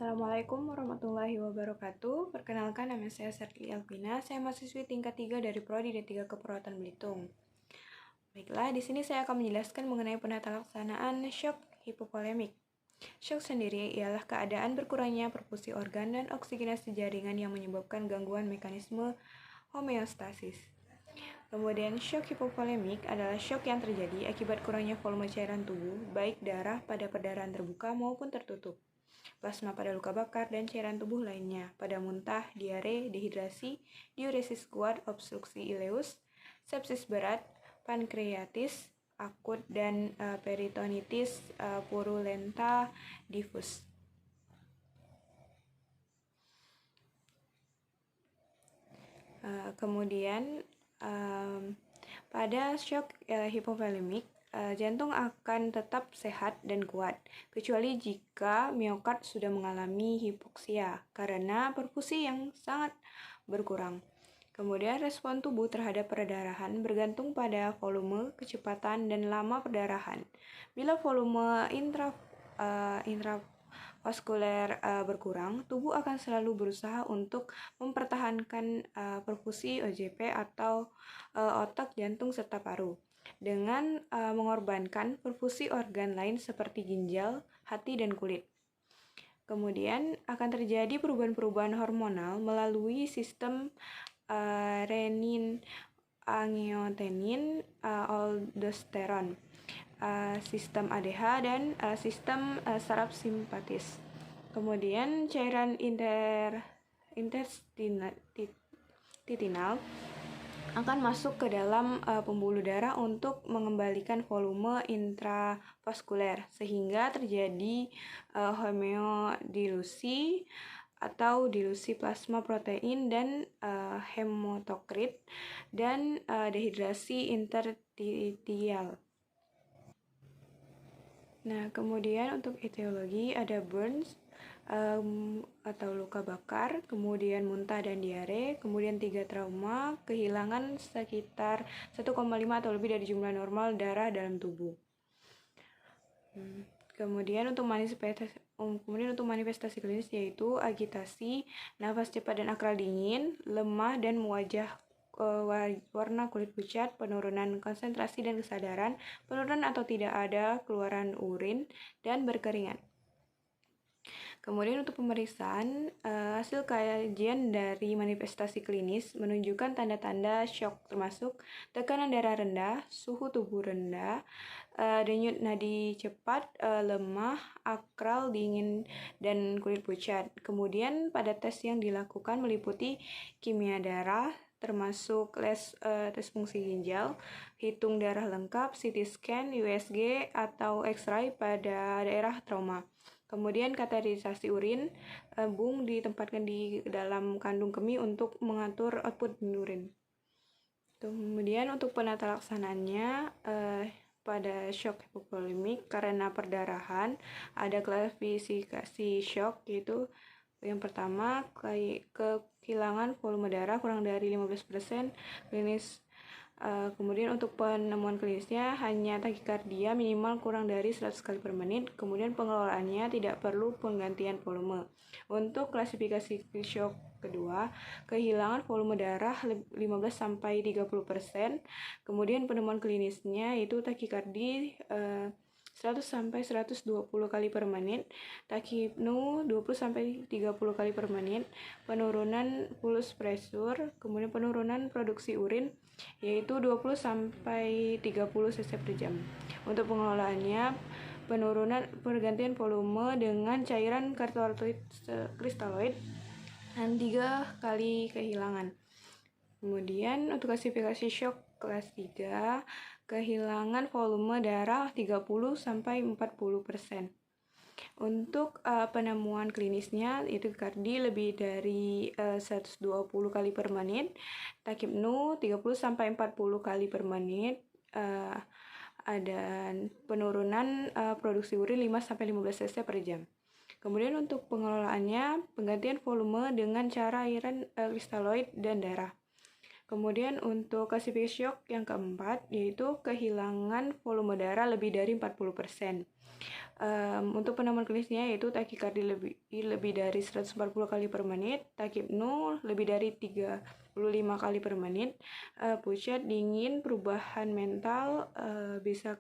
Assalamualaikum warahmatullahi wabarakatuh. Perkenalkan, nama saya Serti Elvina. Saya mahasiswi tingkat 3 dari Prodi D3 Keperawatan Belitung. Baiklah, di sini saya akan menjelaskan mengenai penata laksanaan shock hipovolemik. Shock sendiri ialah keadaan berkurangnya perfusi organ dan oksigenasi jaringan yang menyebabkan gangguan mekanisme homeostasis. Kemudian shock hipovolemik adalah shock yang terjadi akibat kurangnya volume cairan tubuh, baik darah pada perdarahan terbuka maupun tertutup, plasma pada luka bakar, dan cairan tubuh lainnya pada muntah, diare, dehidrasi, diuresis kuat, obstruksi ileus, sepsis berat, pankreatis akut, dan peritonitis purulenta difus. Kemudian pada shock hipovolemik, jantung akan tetap sehat dan kuat, kecuali jika miokard sudah mengalami hipoksia karena perfusi yang sangat berkurang. Kemudian respon tubuh terhadap perdarahan bergantung pada volume, kecepatan, dan lama perdarahan. Bila volume intravaskuler berkurang, tubuh akan selalu berusaha untuk mempertahankan perfusi OJP atau otak, jantung, serta paru dengan mengorbankan perfusi organ lain seperti ginjal, hati, dan kulit. Kemudian akan terjadi perubahan-perubahan hormonal melalui sistem renin, angiotenin, aldosteron, sistem ADH, dan sistem saraf simpatis. Kemudian cairan intestinal akan masuk ke dalam pembuluh darah untuk mengembalikan volume intravaskuler sehingga terjadi hemodilusi atau dilusi plasma protein dan hematokrit dan dehidrasi interstitial. Nah, kemudian untuk etiologi ada burns atau luka bakar, kemudian muntah dan diare, kemudian 3 trauma, kehilangan sekitar 1,5 atau lebih dari jumlah normal darah dalam tubuh. Kemudian untuk manifestasi klinis yaitu agitasi, nafas cepat dan akral dingin, lemah dan wajah warna kulit pucat, penurunan konsentrasi dan kesadaran, penurunan atau tidak ada keluaran urin, dan berkeringat. Kemudian untuk pemeriksaan, hasil kajian dari manifestasi klinis menunjukkan tanda-tanda shock termasuk tekanan darah rendah, suhu tubuh rendah, denyut nadi cepat, lemah, akral dingin, dan kulit pucat. Kemudian pada tes yang dilakukan meliputi kimia darah, termasuk tes fungsi ginjal, hitung darah lengkap, CT scan, USG, atau X-ray pada daerah trauma. Kemudian kateterisasi urin, bung ditempatkan di dalam kandung kemih untuk mengatur output urin. Kemudian untuk penata laksanaannya pada shock hipovolemik karena perdarahan ada klasifikasi shock, yaitu yang pertama kehilangan volume darah kurang dari 15% klinis. Kemudian untuk penemuan klinisnya hanya takikardia minimal kurang dari 100 kali per menit. Kemudian pengelolaannya tidak perlu penggantian volume. Untuk klasifikasi shock kedua, kehilangan volume darah 15-30%. Kemudian penemuan klinisnya yaitu takikardi 100-120 kali per menit, tachypnea 20-30 kali per menit, penurunan pulse pressure, kemudian penurunan produksi urin yaitu 20-30 cc per jam. Untuk pengelolaannya, pergantian volume dengan cairan kristaloid dan 3 kali kehilangan. Kemudian untuk klasifikasi shock kelas 3, kehilangan volume darah 30-40%. Untuk penemuan klinisnya itu kardi lebih dari 120 kali per menit, tachypnea 30-40 kali per menit, ada penurunan produksi urin 5-15 cc per jam. Kemudian untuk pengelolaannya, penggantian volume dengan cara cairan kristaloid dan darah. Kemudian untuk klasifikasi shock yang keempat yaitu kehilangan volume darah lebih dari 40%. Untuk penemuan klinisnya yaitu takikardi lebih dari 140 kali per menit, takipnu lebih dari 35 kali per menit, pucat, dingin, perubahan mental, bila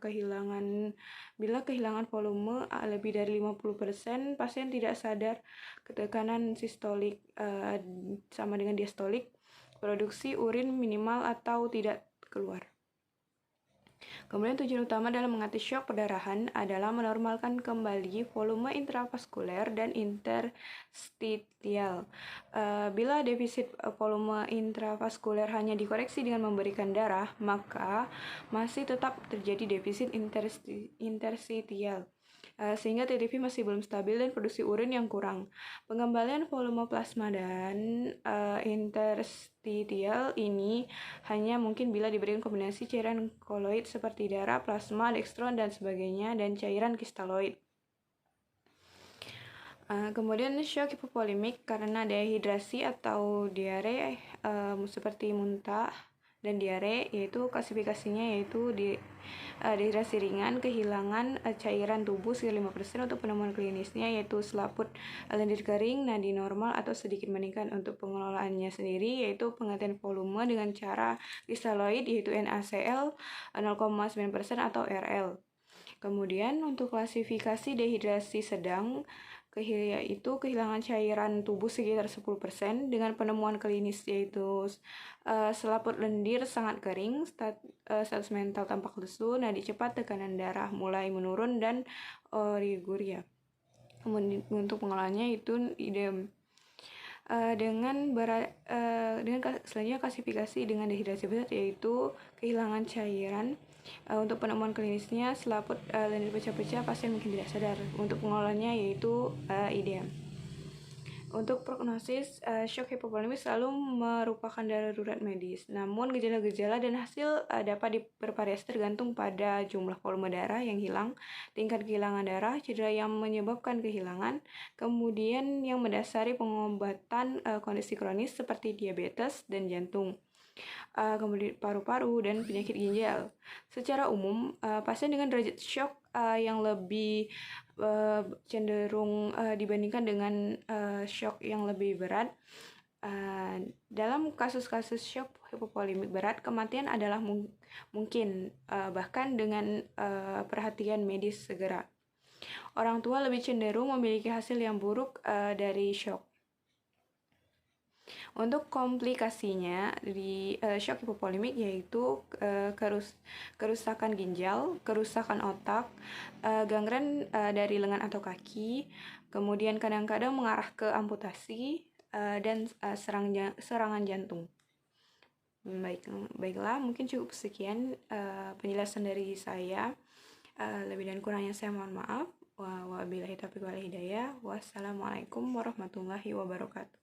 kehilangan volume lebih dari 50%, pasien tidak sadar, ketekanan sistolik sama dengan diastolik, produksi urin minimal atau tidak keluar. Kemudian tujuan utama dalam mengatasi shock perdarahan adalah menormalkan kembali volume intravaskuler dan interstitial. Bila defisit volume intravaskuler hanya dikoreksi dengan memberikan darah, maka masih tetap terjadi defisit interstitial. Sehingga TTV masih belum stabil dan produksi urin yang kurang. Pengembalian volume plasma dan interstitial ini hanya mungkin bila diberikan kombinasi cairan koloid seperti darah, plasma, dextron, dan sebagainya, dan cairan kristaloid. Kemudian shock hipovolemik karena dehidrasi atau diare seperti muntah dan diare, yaitu klasifikasinya yaitu dehidrasi ringan, kehilangan cairan tubuh sekitar 5%. Untuk penemuan klinisnya yaitu selaput lendir kering, nadi normal atau sedikit meningkat. Untuk pengelolaannya sendiri yaitu penggantian volume dengan cara kristaloid yaitu NaCl 0,9% atau RL. Kemudian untuk klasifikasi dehidrasi sedang yaitu kehilangan cairan tubuh sekitar 10% dengan penemuan klinis yaitu selaput lendir sangat kering, status mental tampak lesu, nadi cepat, tekanan darah mulai menurun, dan oliguria. Kemudian untuk pengolahannya itu selanjutnya klasifikasi dengan dehidrasi berat yaitu kehilangan cairan. Untuk penemuan klinisnya selaput lendir pecah-pecah, pasien mungkin tidak sadar. Untuk pengolahannya yaitu IDM. Untuk prognosis, shock hipovolemik selalu merupakan darurat medis. Namun gejala-gejala dan hasil dapat bervariasi tergantung pada jumlah volume darah yang hilang, tingkat kehilangan darah, cedera yang menyebabkan kehilangan, kemudian yang mendasari pengobatan kondisi kronis seperti diabetes dan jantung, kemudian paru-paru dan penyakit ginjal. Secara umum, pasien dengan derajat shock yang lebih cenderung dibandingkan dengan shock yang lebih berat. Dalam kasus-kasus shock hipovolemik berat, kematian adalah mungkin bahkan dengan perhatian medis segera. Orang tua lebih cenderung memiliki hasil yang buruk dari shock. Untuk komplikasinya di shock hipovolemik yaitu kerusakan ginjal, kerusakan otak, gangren dari lengan atau kaki, kemudian kadang-kadang mengarah ke amputasi dan serangan jantung. Baiklah, mungkin cukup sekian penjelasan dari saya. Lebih dan kurangnya saya mohon maaf. Wabillahi taufiq wal hidayah. Wassalamualaikum warahmatullahi wabarakatuh.